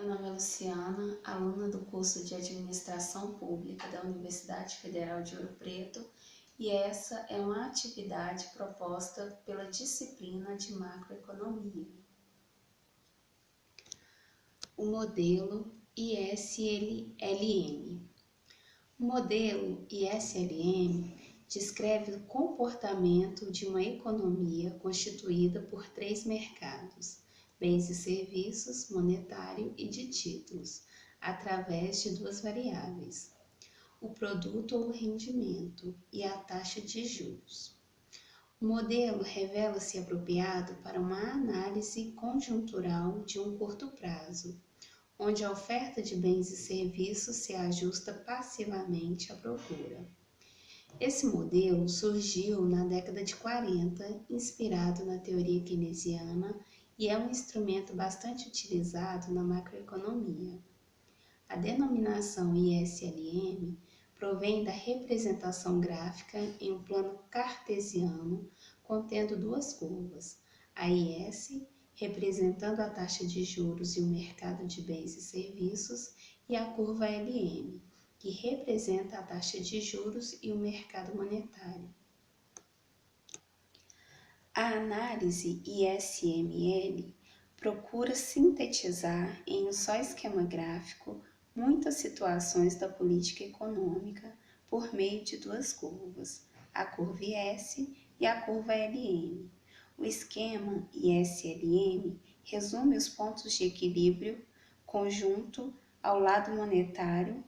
Meu nome é Luciana, aluna do curso de Administração Pública da Universidade Federal de Ouro Preto, e essa é uma atividade proposta pela disciplina de Macroeconomia. O modelo ISLM. O modelo ISLM descreve o comportamento de uma economia constituída por três mercados: bens e serviços, monetário e de títulos, através de duas variáveis: o produto ou rendimento e a taxa de juros. O modelo revela-se apropriado para uma análise conjuntural de um curto prazo, onde a oferta de bens e serviços se ajusta passivamente à procura. Esse modelo surgiu na década de 40, inspirado na teoria keynesiana, e é um instrumento bastante utilizado na macroeconomia. A denominação ISLM provém da representação gráfica em um plano cartesiano contendo duas curvas: a IS, representando a taxa de juros e o mercado de bens e serviços, e a curva LM, que representa a taxa de juros e o mercado monetário. A análise ISML procura sintetizar em um só esquema gráfico muitas situações da política econômica por meio de duas curvas, a curva IS e a curva LM. O esquema ISLM resume os pontos de equilíbrio conjunto ao lado monetário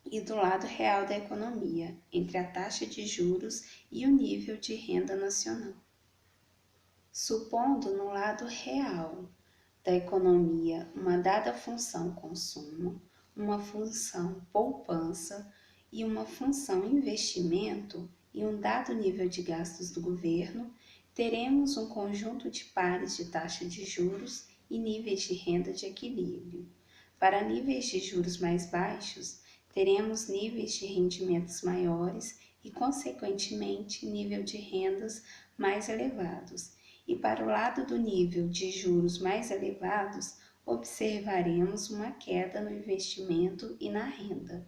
e do lado real da economia, entre a taxa de juros e o nível de renda nacional. Supondo no lado real da economia uma dada função consumo, uma função poupança e uma função investimento e um dado nível de gastos do governo, teremos um conjunto de pares de taxa de juros e níveis de renda de equilíbrio. Para níveis de juros mais baixos, teremos níveis de rendimentos maiores e, consequentemente, nível de rendas mais elevados. E para o lado do nível de juros mais elevados, observaremos uma queda no investimento e na renda.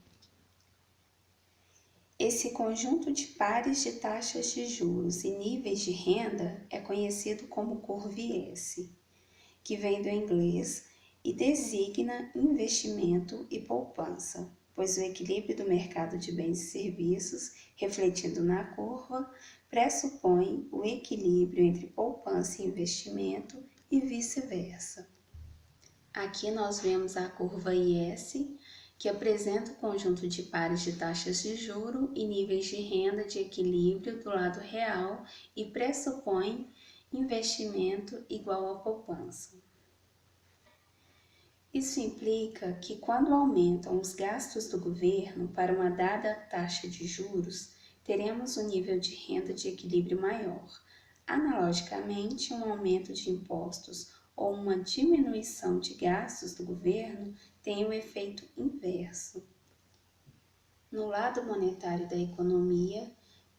Esse conjunto de pares de taxas de juros e níveis de renda é conhecido como curva IS, que vem do inglês e designa investimento e poupança, pois o equilíbrio do mercado de bens e serviços, refletido na curva, pressupõe o equilíbrio entre poupança e investimento e vice-versa. Aqui nós vemos a curva IS, que apresenta o conjunto de pares de taxas de juro e níveis de renda de equilíbrio do lado real e pressupõe investimento igual a poupança. Isso implica que, quando aumentam os gastos do governo para uma dada taxa de juros, teremos um nível de renda de equilíbrio maior. Analogicamente, um aumento de impostos ou uma diminuição de gastos do governo tem o efeito inverso. No lado monetário da economia,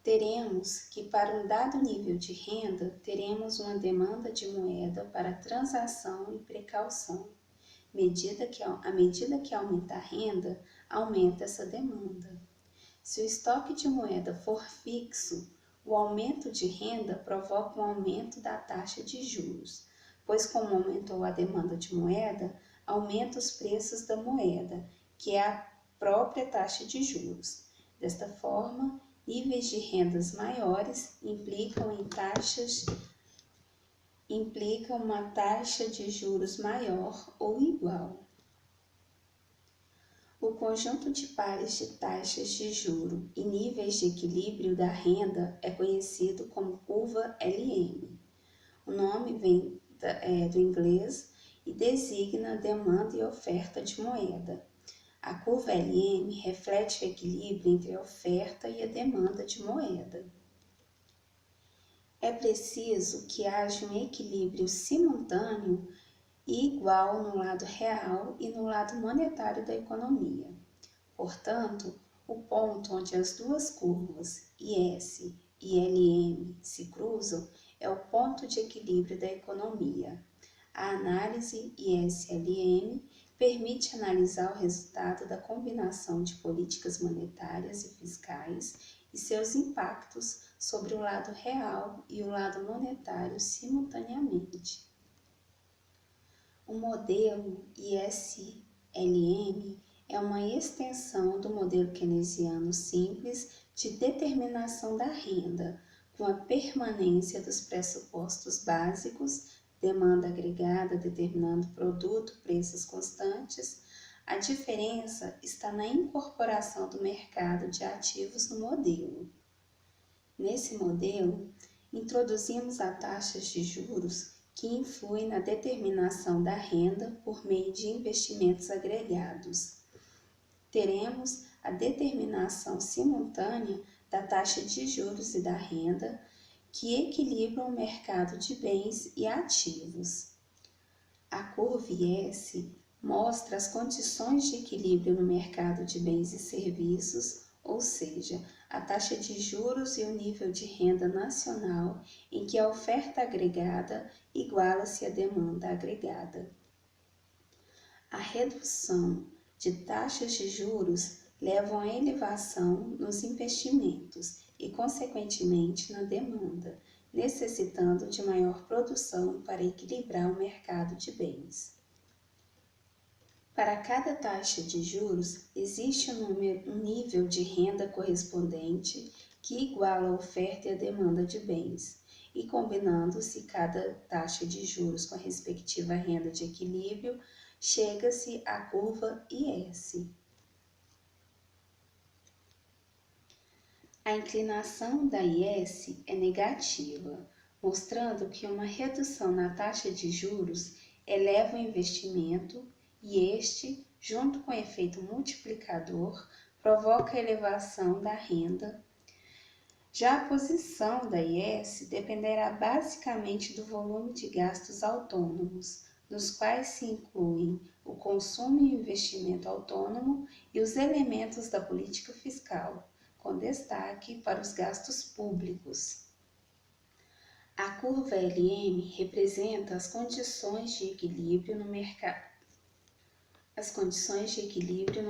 teremos que, para um dado nível de renda, teremos uma demanda de moeda para transação e precaução. À medida que aumenta a renda, aumenta essa demanda. Se o estoque de moeda for fixo, o aumento de renda provoca um aumento da taxa de juros, pois como aumentou a demanda de moeda, aumenta os preços da moeda, que é a própria taxa de juros. Desta forma, níveis de rendas maiores implicam uma taxa de juros maior ou igual. O conjunto de pares de taxas de juro e níveis de equilíbrio da renda é conhecido como curva LM. O nome vem do inglês e designa demanda e oferta de moeda. A curva LM reflete o equilíbrio entre a oferta e a demanda de moeda. É preciso que haja um equilíbrio simultâneo e igual no lado real e no lado monetário da economia. Portanto, o ponto onde as duas curvas IS e LM se cruzam é o ponto de equilíbrio da economia. A análise ISLM permite analisar o resultado da combinação de políticas monetárias e fiscais e seus impactos sobre o lado real e o lado monetário simultaneamente. O modelo ISLM é uma extensão do modelo keynesiano simples de determinação da renda, com a permanência dos pressupostos básicos, demanda agregada determinando produto, preços constantes. A diferença está na incorporação do mercado de ativos no modelo. Nesse modelo, introduzimos a taxas de juros que influem na determinação da renda por meio de investimentos agregados. Teremos a determinação simultânea da taxa de juros e da renda, que equilibram o mercado de bens e ativos. A curva IS mostra as condições de equilíbrio no mercado de bens e serviços, ou seja, a taxa de juros e o nível de renda nacional em que a oferta agregada iguala-se à demanda agregada. A redução de taxas de juros levam à elevação nos investimentos e, consequentemente, na demanda, necessitando de maior produção para equilibrar o mercado de bens. Para cada taxa de juros, existe um nível de renda correspondente que iguala a oferta e a demanda de bens, e combinando-se cada taxa de juros com a respectiva renda de equilíbrio, chega-se à curva IS. A inclinação da IS é negativa, mostrando que uma redução na taxa de juros eleva o investimento e este, junto com o efeito multiplicador, provoca a elevação da renda. Já a posição da IS dependerá basicamente do volume de gastos autônomos, nos quais se incluem o consumo e o investimento autônomo e os elementos da política fiscal, com destaque para os gastos públicos. A curva LM representa as condições de equilíbrio no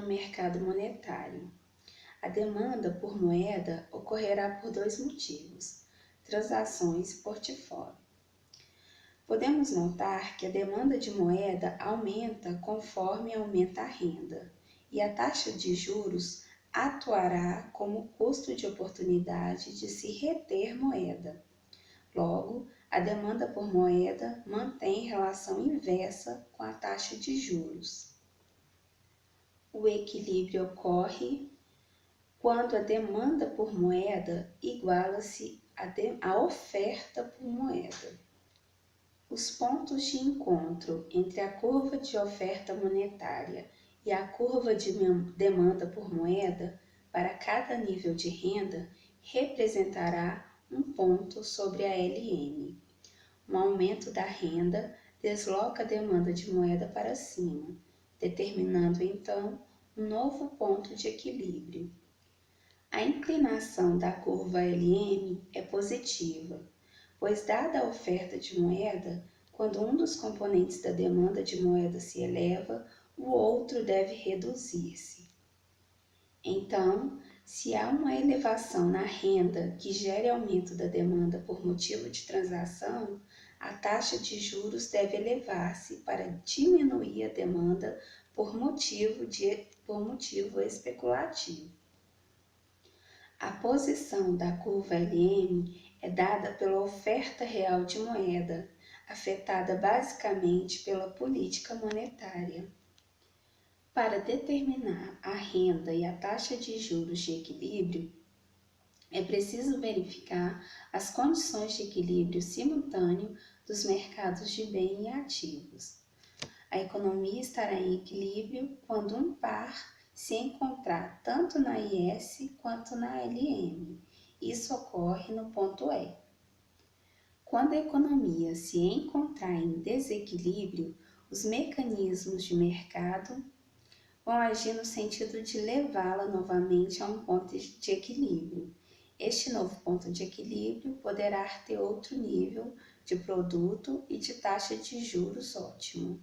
mercado monetário. A demanda por moeda ocorrerá por dois motivos: transações e portfólio. Podemos notar que a demanda de moeda aumenta conforme aumenta a renda, e a taxa de juros atuará como custo de oportunidade de se reter moeda. Logo, a demanda por moeda mantém relação inversa com a taxa de juros. O equilíbrio ocorre quando a demanda por moeda iguala-se à oferta por moeda. Os pontos de encontro entre a curva de oferta monetária e a curva de demanda por moeda para cada nível de renda representará um ponto sobre a LM. Um aumento da renda desloca a demanda de moeda para cima, determinando então um novo ponto de equilíbrio. A inclinação da curva LM é positiva, pois dada a oferta de moeda, quando um dos componentes da demanda de moeda se eleva, o outro deve reduzir-se. Então, se há uma elevação na renda que gere aumento da demanda por motivo de transação, a taxa de juros deve elevar-se para diminuir a demanda por motivo especulativo. A posição da curva LM é dada pela oferta real de moeda, afetada basicamente pela política monetária. Para determinar a renda e a taxa de juros de equilíbrio, é preciso verificar as condições de equilíbrio simultâneo dos mercados de bens e ativos. A economia estará em equilíbrio quando um par se encontrar tanto na IS quanto na LM. Isso ocorre no ponto E. Quando a economia se encontrar em desequilíbrio, os mecanismos de mercado vão agir no sentido de levá-la novamente a um ponto de equilíbrio. Este novo ponto de equilíbrio poderá ter outro nível de produto e de taxa de juros ótimo.